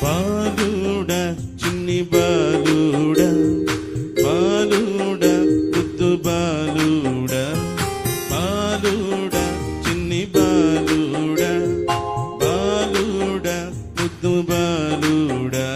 బాలుడా చిన్ని బాలుడా, బాలుడా ముద్దు బాలుడా, బాలుడా చిన్ని బాలుడా, బాలుడా ముద్దు బాలుడా.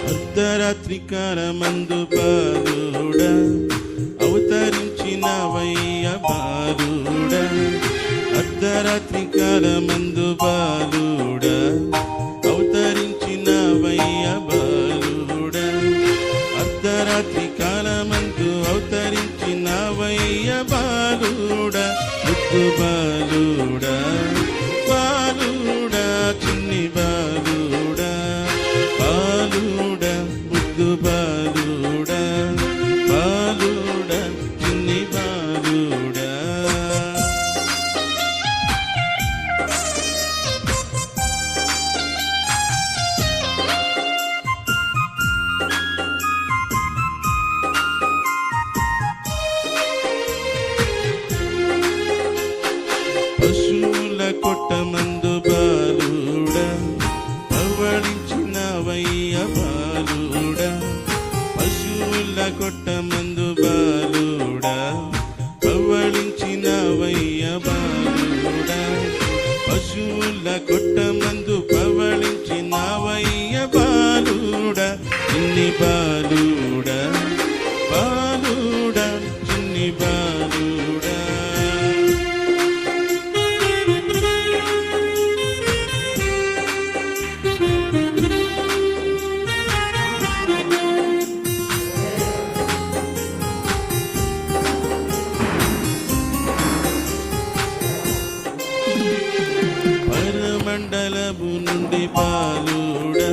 అర్ధరాత్రి కాలమందు బాలుడా, అవతరించినవయ్య బాలుడా. అర్ధరాత్రి కాలమందు బాలుడా, అవతరించినవయ్య బాలుడా. అర్ధరాత్రి కాలమందు అవతరించినవయ్య బాలుడా, ముద్దు బాలుడా, బాలుడా చిన్ని బాలుడా, బాలుడా ముద్దు బాలుడా, బాలుడా చిన్ని బాలుడా. పశువుల కొట్టమందు బాలుడా, పవళించినవయ్య బాలుడా. పశువుల కొట్టమందు బాలుడా, పవళించినవయ్య బాలుడా. పశువుల కొట్టమందు పవళించినవయ్య బాలుడా, చిన్ని బాలుడా, బాలుడా చిన్ని బాలుడా. పరమండలము నుండి బాలుడా,